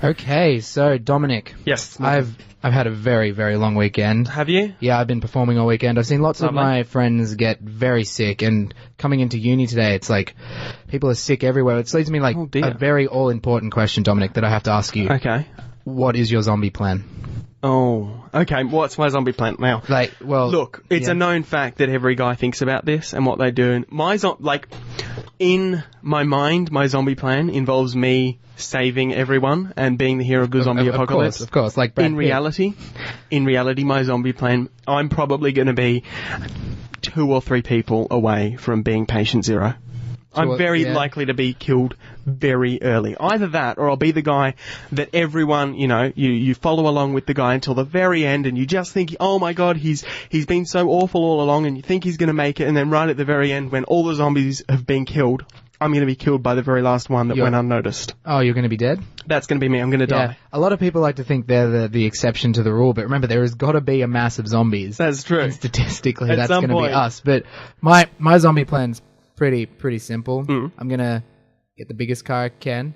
Okay, so Dominic. Yes. I've had a very, very long weekend. Have you? Yeah, I've been performing all weekend. I've seen lots of Lovely. my friends get very sick, and coming into uni today, it's like people are sick everywhere. It leads me like Oh, dear. a very all-important question, Dominic, that I have to ask you. Okay. What is your zombie plan? Oh, okay. What's my zombie plan now? Like, well, Look, it's yeah. a known fact that every guy thinks about this and what they do. In my mind, my zombie plan involves me saving everyone and being the hero of the zombie apocalypse. Of course, like Brad In reality, my zombie plan, I'm probably going to be 2 or 3 people away from being patient zero. I'm very likely to be killed very early. Either that, or I'll be the guy that everyone, you follow along with the guy until the very end, and you just think, oh my god, he's been so awful all along, and you think he's going to make it, and then right at the very end, when all the zombies have been killed, I'm going to be killed by the very last one that went unnoticed. Oh, you're going to be dead? That's going to be me. I'm going to die. A lot of people like to think they're the exception to the rule, but remember, there has got to be a mass of zombies. That's true. And statistically, At that's some going to be point. us. But my zombie plan's pretty simple. Mm. I'm going to get the biggest car I can,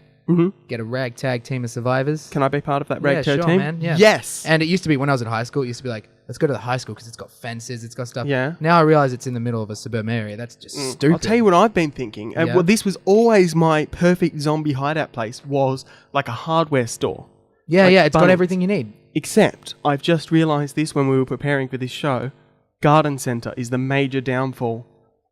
get a ragtag team of survivors. Can I be part of that ragtag sure, team? man. Yeah. Yes. And it used to be, when I was at high school, it used to be like, let's go to the high school because it's got fences, it's got stuff. Yeah. Now I realize it's in the middle of a suburban area. That's just stupid. I'll tell you what I've been thinking. Yeah. Well, this was always my perfect zombie hideout place, was like a hardware store. Yeah, Like it's got Bunnings. everything you need. Except, I've just realised this when we were preparing for this show, garden centre is the major downfall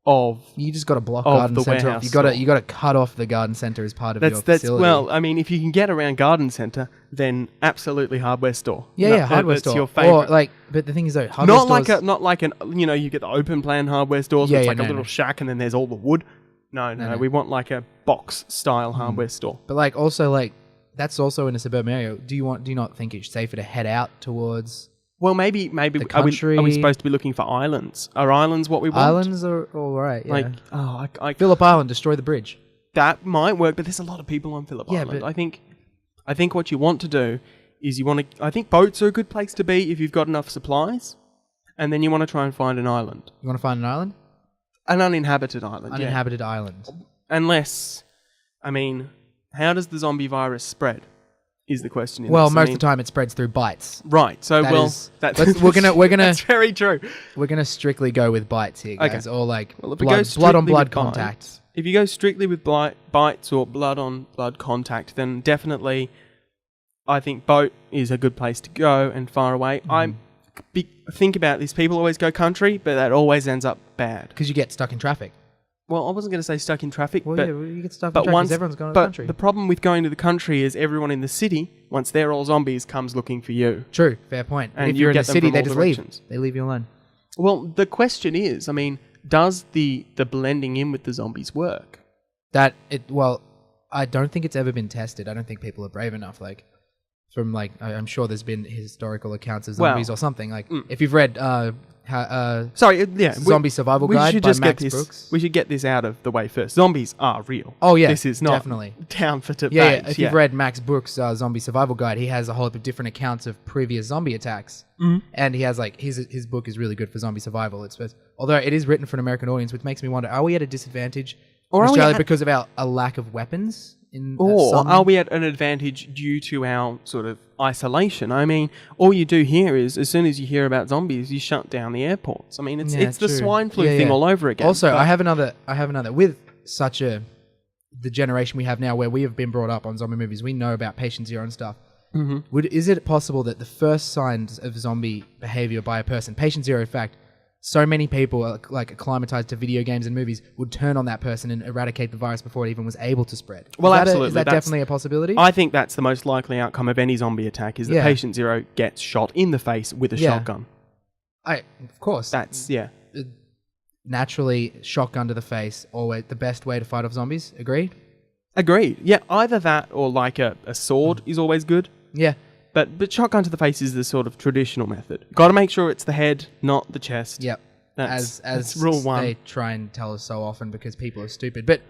of... You just got to block Of garden the centre. warehouse You got to store. you got to cut off the garden centre as part of your That's facility. well, I mean, if you can get around garden centre, then absolutely hardware store. Yeah, hardware that's store. your favourite. Or but the thing is though, hardware Not like an you get the open plan hardware store, so Yeah, it's yeah, like a no, little no. shack and then there's all the wood. No, we want like a box style hardware store. But that's also in a suburban area. Do you not think it's safer to head out towards Well, maybe the are we country? supposed to be looking for islands? Are islands what we want? islands? Are all right. Yeah. Like, Phillip Island, destroy the bridge. that might work, but there's a lot of people on Phillip Yeah, Island. but- I think what you want to do is I think boats are a good place to be if you've got enough supplies, and then you want to try and find an island, You want to find an island? an uninhabited island. Yeah. Uninhabited island. Unless, I mean, how does the zombie virus spread? Is the question. In Well, this. I most mean, of the time it spreads through bites. right. So That well, is- that's we're gonna that's very true. We're gonna strictly go with bites here, guys. Okay. Or like Well, if we go blood on strictly blood with contact. bites- If you go strictly with bites or blood on blood contact, then definitely, I think boat is a good place to go and far away. Think about this. People always go country, but that always ends up bad. Because you get stuck in traffic. Well, I wasn't going to say stuck in traffic, Well, but you get stuck in but traffic once because everyone's going to the country. the problem with going to the country is everyone in the city, once they're all zombies, comes looking for you. True, fair point. And if you you're in get the them city, from they all just directions. leave. They leave you alone. Well, the question is, I mean, does the blending in with the zombies work? I don't think it's ever been tested. I don't think people are brave enough. I'm sure there's been historical accounts of zombies or something. If you've read Zombie Survival Guide by Max Brooks. We should get this out of the way first. Zombies are real. Oh yeah, this is not definitely down for debate. Yeah. If you've read Max Brooks' Zombie Survival Guide, he has a whole heap of different accounts of previous zombie attacks, and he has his book is really good for zombie survival. Although it is written for an American audience, which makes me wonder: are we at a disadvantage in Australia because of a lack of weapons? Or are we at an advantage due to our sort of isolation? I mean, all you do here is, as soon as you hear about zombies, you shut down the airports. I mean, it's the true. swine flu thing all over again. Also, I have another. With the generation we have now, where we have been brought up on zombie movies, we know about Patient Zero and stuff. Is it possible that the first signs of zombie behavior by a person, Patient Zero, in fact, so many people acclimatized to video games and movies would turn on that person and eradicate the virus before it even was able to spread? Well, Is absolutely. that definitely a possibility? I think that's the most likely outcome of any zombie attack, is that Patient Zero gets shot in the face with a shotgun. Of course. That's, Naturally, shotgun to the face, always the best way to fight off zombies. Agreed? Agreed. Yeah, either that or like a sword is always good. Yeah. But shotgun to the face is the sort of traditional method. Got to make sure it's the head, not the chest. Yep. That's rule one. They try and tell us so often because people are stupid. But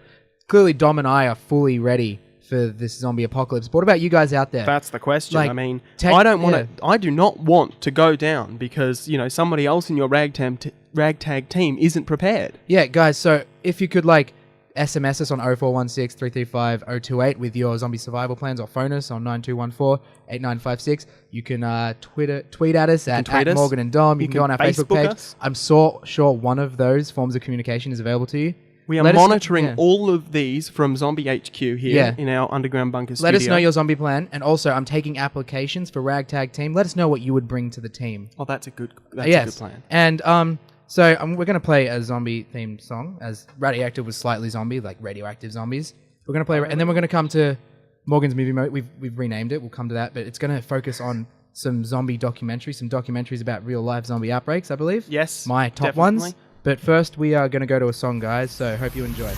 clearly Dom and I are fully ready for this zombie apocalypse. But what about you guys out there? That's the question. Like, I mean, I do not want to go down because, somebody else in your ragtag team isn't prepared. Yeah, guys, so if you could SMS us on 0416 335 028 with your zombie survival plans, or phone us on 9214-8956. You can tweet at us at Morgan and Dom. You can go on our Facebook page. I'm so sure one of those forms of communication is available to you. We are monitoring all of these from Zombie HQ here in our underground bunker studio. Let us know your zombie plan. And also, I'm taking applications for Ragtag Team. Let us know what you would bring to the team. Oh, that's a good plan. And so we're going to play a zombie-themed song, as Radioactive was slightly zombie, like radioactive zombies. We're going to play, and then we're going to come to Morgan's movie mode. We've renamed it. We'll come to that, but it's going to focus on some zombie documentaries, some documentaries about real-life zombie outbreaks, I believe. Yes, my top ones. But first, we are going to go to a song, guys, so hope you enjoy.